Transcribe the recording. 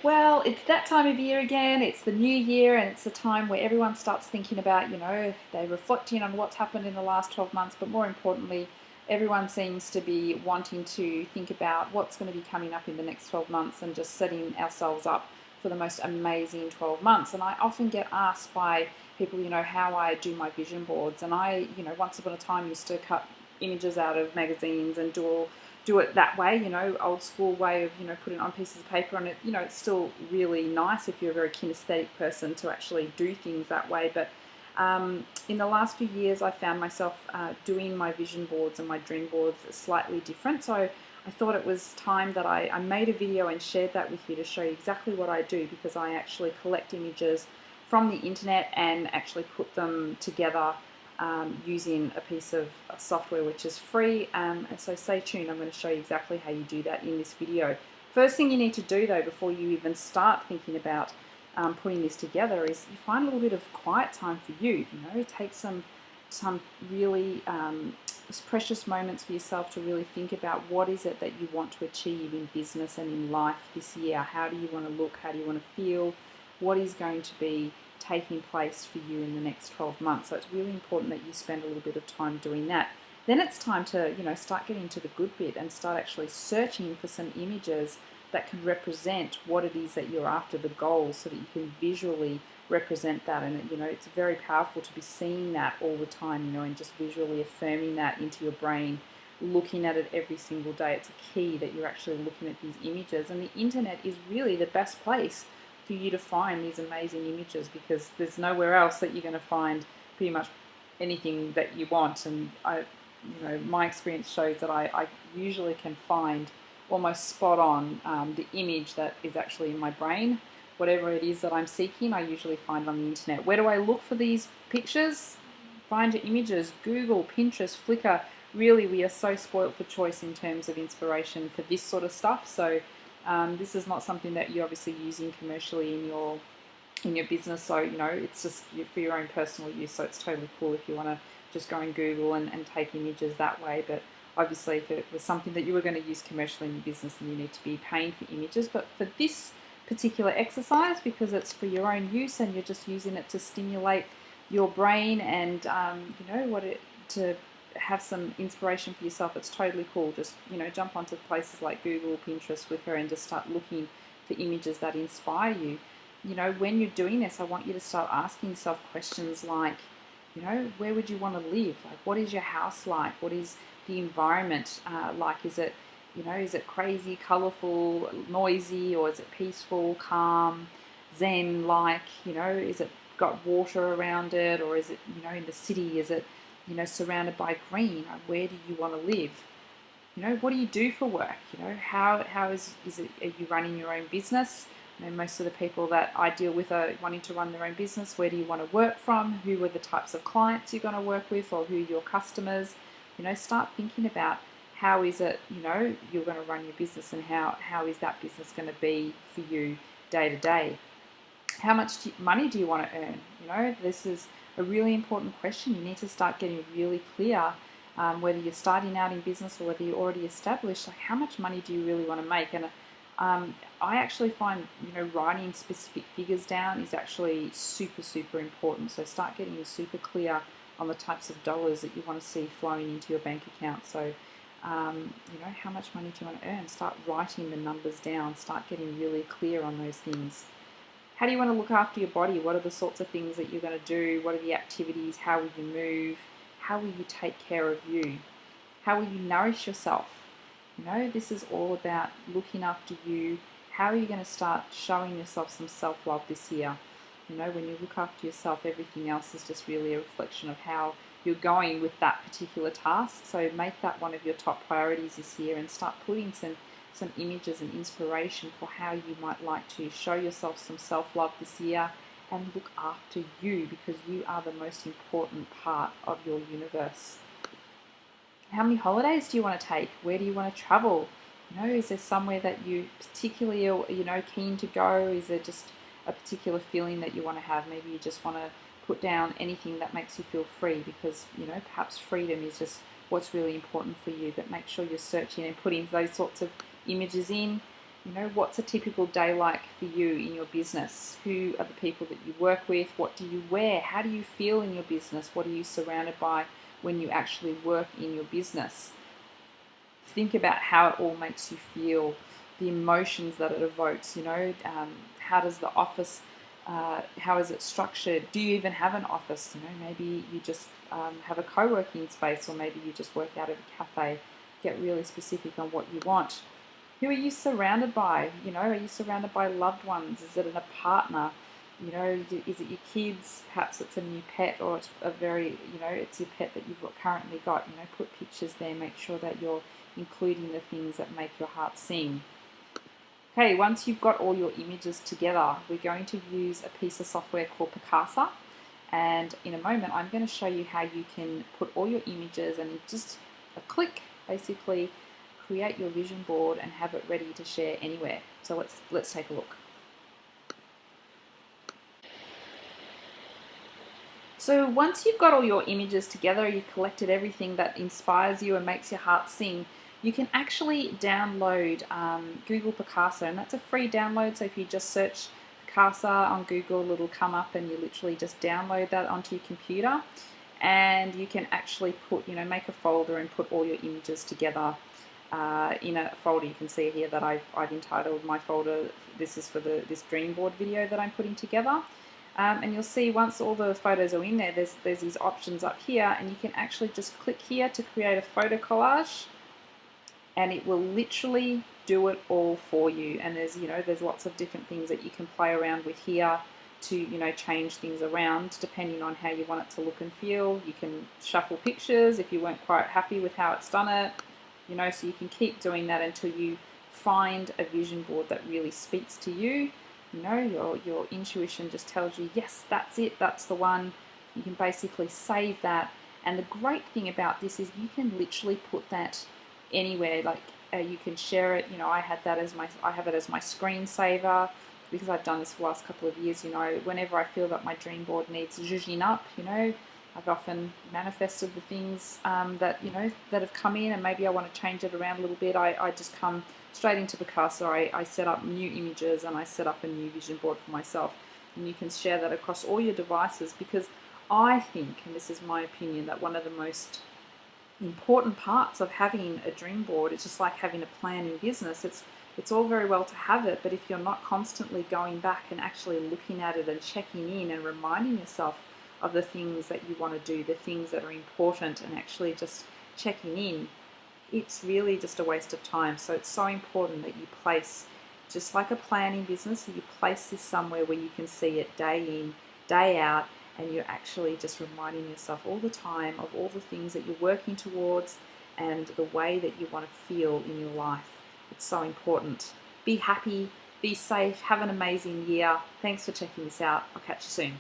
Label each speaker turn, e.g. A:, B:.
A: Well, it's that time of year again. It's the new year, and it's the time where everyone starts thinking about, they're reflecting on what's happened in the last 12 months, but more importantly, everyone seems to be wanting to think about what's going to be coming up in the next 12 months and just setting ourselves up for the most amazing 12 months. And I often get asked by people, how I do my vision boards. And I, once upon a time used to cut images out of magazines and do it that way, old school way of, putting it on pieces of paper. And it's still really nice if you're a very kinesthetic person to actually do things that way. But in the last few years, I found myself doing my vision boards and my dream boards slightly different. So I thought it was time that I made a video and shared that with you to show you exactly what I do, because I actually collect images from the internet and actually put them together using a piece of software which is free. And so stay tuned, I'm going to show you exactly how you do that in this video. First thing you need to do though, before you even start thinking about putting this together, is you find a little bit of quiet time for you. Take some really precious moments for yourself to really think about what is it that you want to achieve in business and in life this year. How do you want to look? How do you want to feel? What is going to be taking place for you in the next 12 months? So it's really important that you spend a little bit of time doing that. Then it's time to start getting to the good bit and start actually searching for some images that can represent what it is that you're after, the goals, so that you can visually represent that. And it's very powerful to be seeing that all the time, and just visually affirming that into your brain, looking at it every single day. It's a key that you're actually looking at these images. And the internet is really the best place for you to find these amazing images, because there's nowhere else that you're going to find pretty much anything that you want. And my experience shows that I usually can find almost spot on the image that is actually in my brain. Whatever it is that I'm seeking, I usually find on the internet. Where do I look for these pictures? Find your images, Google, Pinterest, Flickr. Really, we are so spoilt for choice in terms of inspiration for this sort of stuff. So this is not something that you're obviously using commercially in your business. So it's just for your own personal use. So it's totally cool if you want to just go and Google and take images that way. But obviously, if it was something that you were going to use commercially in your business, then you need to be paying for images. But for this particular exercise, because it's for your own use and you're just using it to stimulate your brain and to have some inspiration for yourself, it's totally cool. Just jump onto places like Google, Pinterest, Flickr, and just start looking for images that inspire you. When you're doing this, I want you to start asking yourself questions like, where would you want to live? Like, what is your house like? What is the environment like? Is it crazy, colorful, noisy, or is it peaceful, calm, zen like? Is it got water around it, or is it in the city? Is it surrounded by green? Where do you want to live? What do you do for work? How is it? Are you running your own business? Most of the people that I deal with are wanting to run their own business. Where do you want to work from? Who are the types of clients you're going to work with, or who are your customers? Start thinking about how is it, you're going to run your business, and how is that business going to be for you day to day? How much money do you want to earn? This is a really important question. You need to start getting really clear, whether you're starting out in business or whether you're already established, like how much money do you really want to make? And I actually find, writing specific figures down is actually super, super important. So start getting super clear on the types of dollars that you want to see flowing into your bank account. So, how much money do you want to earn? Start writing the numbers down. Start getting really clear on those things. How do you want to look after your body? What are the sorts of things that you're going to do? What are the activities? How will you move? How will you take care of you? How will you nourish yourself? This is all about looking after you. How are you going to start showing yourself some self-love this year? When you look after yourself, everything else is just really a reflection of how you're going with that particular task. So make that one of your top priorities this year and start putting some images and inspiration for how you might like to show yourself some self-love this year and look after you, because you are the most important part of your universe. How many holidays do you want to take? Where do you want to travel? Is there somewhere that you particularly are, keen to go? Is there just a particular feeling that you want to have? Maybe you just want to put down anything that makes you feel free, because, perhaps freedom is just what's really important for you. But make sure you're searching and putting those sorts of images in. You know, what's a typical day like for you in your business? Who are the people that you work with? What do you wear? How do you feel in your business? What are you surrounded by when you actually work in your business? Think about how it all makes you feel, the emotions that it evokes. How does the office, how is it structured? Do you even have an office? Maybe you just have a co-working space, or maybe you just work out of a cafe. Get really specific on what you want. Who are you surrounded by? Are you surrounded by loved ones? Is it a partner? Is it your kids? Perhaps it's a new pet, or it's it's your pet that you've currently got. Put pictures there. Make sure that you're including the things that make your heart sing. Okay, once you've got all your images together, we're going to use a piece of software called Picasa. And in a moment, I'm going to show you how you can put all your images and just a click, basically, create your vision board and have it ready to share anywhere. So let's take a look. So once you've got all your images together, you've collected everything that inspires you and makes your heart sing, you can actually download Google Picasa, and that's a free download. So if you just search Picasa on Google, it'll come up and you literally just download that onto your computer, and you can actually make a folder and put all your images together in a folder. You can see here that I've entitled my folder, this is for this dream board video that I'm putting together. And you'll see once all the photos are in there, there's these options up here, and you can actually just click here to create a photo collage, and it will literally do it all for you. And there's lots of different things that you can play around with here to change things around depending on how you want it to look and feel. You can shuffle pictures if you weren't quite happy with how it's done it, so you can keep doing that until you find a vision board that really speaks to you. Your intuition just tells you, yes, that's it, that's the one. You can basically save that. And the great thing about this is you can literally put that anywhere. Like you can share it. I have it as my screensaver, because I've done this for the last couple of years. Whenever I feel that my dream board needs zhuzhing up, I've often manifested the things that have come in, and maybe I want to change it around a little bit. I just come straight into Picasa. I set up new images and I set up a new vision board for myself, and you can share that across all your devices, because I think, and this is my opinion, that one of the most important parts of having a dream board, it's just like having a plan in business. It's all very well to have it, but if you're not constantly going back and actually looking at it and checking in and reminding yourself of the things that you want to do, the things that are important, and actually just checking in, it's really just a waste of time. So it's so important that you place, just like a plan in business, that you place this somewhere where you can see it day in, day out, and you're actually just reminding yourself all the time of all the things that you're working towards and the way that you want to feel in your life. It's so important. Be happy, be safe, have an amazing year. Thanks for checking this out. I'll catch you soon.